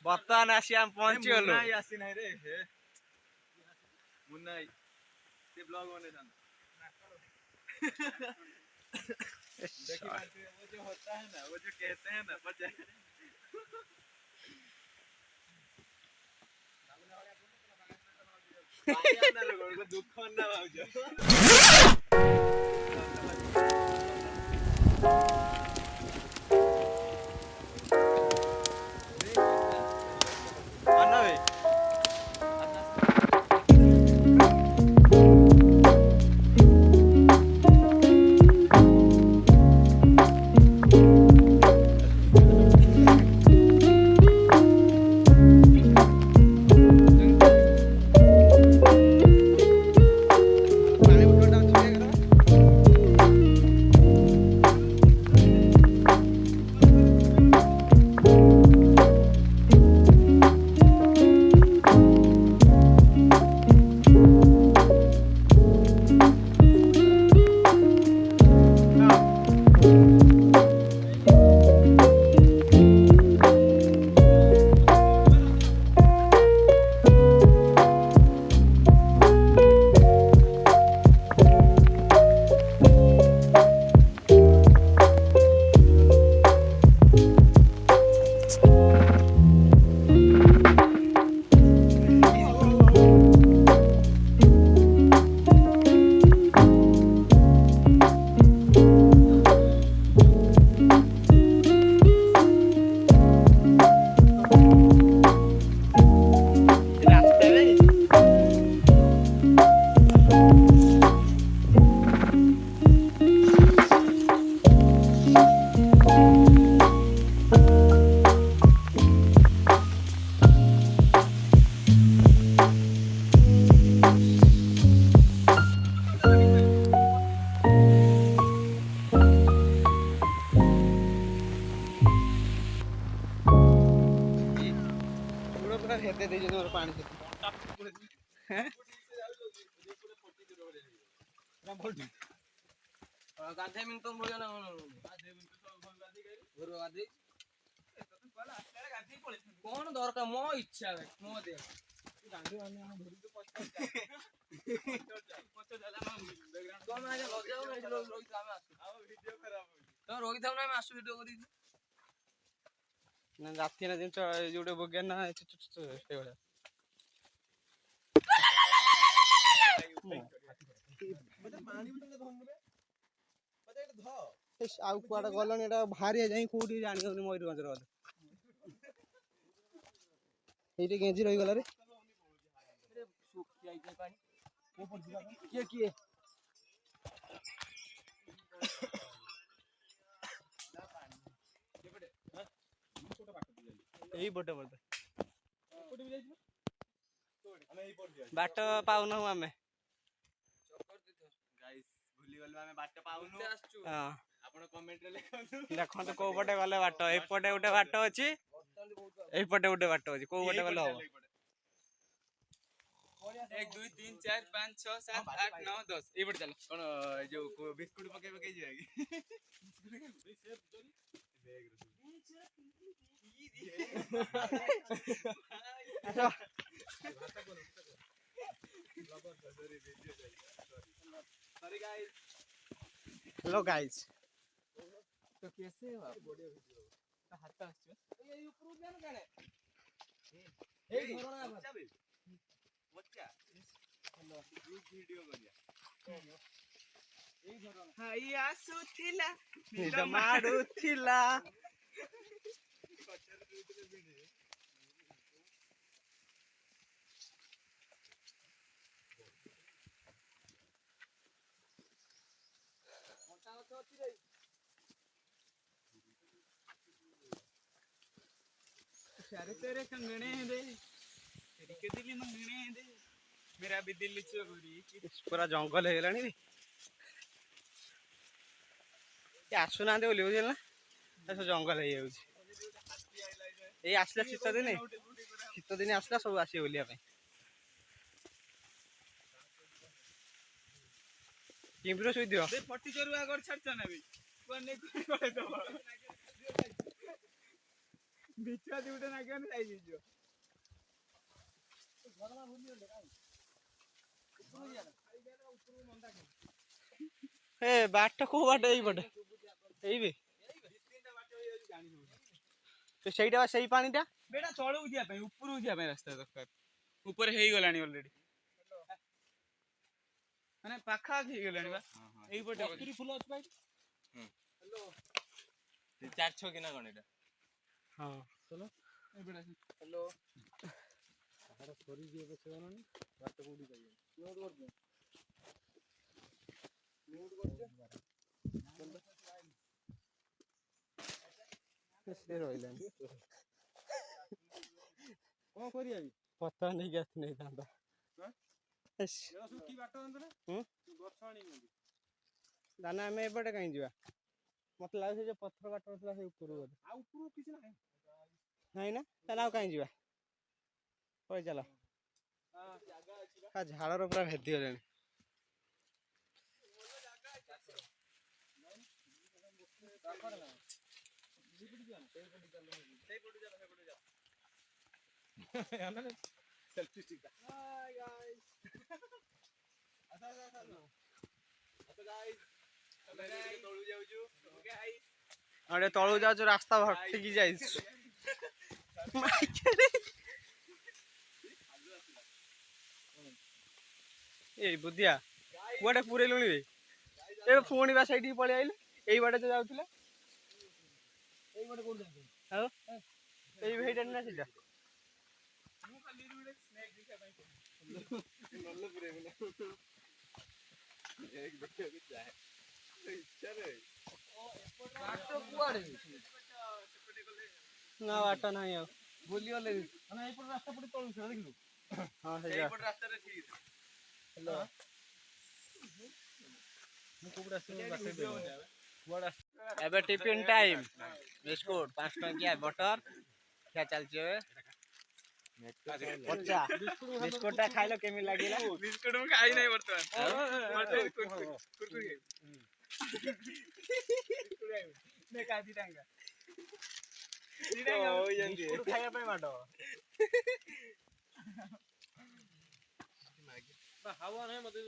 ବର୍ତ୍ତମାନ ଆସି ଆମେ ପହଞ୍ଚିଗଲୁ। ଆସି ନାହିଁ ରେ ମୁନ୍ନାଇ ସେ ବ୍ଲଗ ବନେଇଥାନ୍ତା। देखी पाते हैं वो जो होता है ना, वो जो कहते हैं ना बच्चे दुख ना भावजो कौन दरकार मो इच्छा मो दे राति जो बगे ना आउ कुआडे गलनी एटा भारी जाई कोठी जानि होनी मयूरगंज रो एठी गेंजी रही गला रे किए किए एई बटे बटे बाट पाउन आमे गाइस भूली गलु आमे बाट पाउनु हां आपण कमेंट रे लिखନ୍ତୁ देखंत को पटे गले बाट ए पटे उठे बाट अछि ए पटे उठे बाट अछि को पटे गले हो 1 2 3 4 5 6 7 8 9 10 ए पटे चलो कोन जो बिस्कुट पके पके जिया कि सॉरी गाइस हेलो गाइस तो कैसे हो आप बढ़िया वीडियो तो हाथ आछो ये ऊपर देन काने ए धरना बच्चा बे बच्चा हेलो वीडियो करिया ए धरना हाई आसुथिला निद माडुथिला सारे तेरे कंगने दे तेरी के दिल मंगने दे मेरा भी दिल चोरी पूरा जंगल है गलानी रे ये आसु ना दे बोली बुझल ना सब जंगल है जाउची ए आसला शीत दिन आसला सब आसी बोलिया पे किम्प्रो सुई दियो दे 40 रुपया कर छाड़छ ना बे कोन नै कोन दबा ବିଛୁଆ ଦିଉଟେ ନାଗିବନି ଯାଇଯିବ। ଝରଣା ଭୁଲି ଗଲେ କାଇଁ ଉପରକୁ ଯିବା ନା ଉପରକୁ ମଣ୍ଡା ଖାଇ ଏ ବାଟ କୋଉ ବାଟ ଏଇପଟେ ଏଇବେ ତ ସେଇଟା ବା ସେଇ ପାଣିଟା ବେଟା ତଳକୁ ଯିବା ପାଇଁ ଉପରକୁ ଯିବା ପାଇଁ ରାସ୍ତା ଦରକାର। ଉପରେ ହେଇଗଲାଣି ଅଲରେଡି ମାନେ ପାଖାପାଖି ହେଇଗଲାଣି ବା ଏଇପଟେ ଫୁଲ ଅଛି ଭାଇ। ହ୍ୟାଲୋ 4-6 କିନା କଣ ଏଇଟା ହଁ ଚलो ଏଇପଟେ ଆସ। ହ୍ୟାଲୋ ପାହାଡ଼ ସରିଯିବ ପଛେ ଗଲାଣି ବାଟ କୋଉଠି ପାଇବ ନୋଟ କରୁଛ ସେ ରହିଲାନି କଣ କରିବା ବି ପତ୍ର ନେଇକି ଆସି ନେଇଥାନ୍ତା ଶୁଖି ବାଟ ନା ଗଛ ଆଣିବି ଦାନା ଆମେ ଏପଟେ କାହିଁ ଯିବା ମତେ ଲାଗୁଛି ଯୋଉ ପଥର ବାଟ ଥିଲା ସେ ଉପରକୁ ବୋଧେ ଆଉ ଉପରକୁ କିଛି ନାହିଁ ନାଇଁ ନା ତାହେଲେ ଆଉ କାହିଁ ଯିବା କହି ଚାଲ ଝାଳର ପୁରା ଭେଦି ଗଲେଣି ଆମେ ତଳକୁ ଯାଉଛୁ ରାସ୍ତା ଭଟକି ଯାଇଛୁ ଏଇ ବୁଦ୍ଧିଆ କୁଆଡେ ପୁରେଇଲୁଣି ରେ ଏବେ ପୁଣି ବା ସେଇଠିକି ପଳେଇ ଆଇଲେ ଏଇ ବାଟେ ତ ଯାଉଥିଲେ ଆଉ ଏଇ ହେଇଟା ନା ସେଇଟା ନା ବାଟ ନାହିଁ ଆଉ ବୁଲି ଗଲେ ମାନେ ଏଇପଟେ ରାସ୍ତା ପଟେ ତଳୁ ଥିଲା ଦେଖିଲୁ ହଁ ଏଇପଟେ ରାସ୍ତାରେ ଠିକ ହ୍ୟାଲୋ ମୁଁ କୋଉପଟେ ଆସିବି ଏବେ ଟିଫିନ ଟାଇମ ବିସ୍କୁଟ 5 ଟଙ୍କିଆ ବଟର ଖିଆ ଚାଲିଛି ଏବେ ପଚା ବିସ୍କୁଟ ଟା ଖାଇଲ କେମିତି ଲାଗିଲା ବିସ୍କୁଟ ମୁଁ ଖାଇ ନାହିଁ ବର୍ତ୍ତମାନ ବିସ୍କୁଟ ଖାଇବା ପାଇଁ ମାଡ ହାୱା ନାହିଁ ମତେ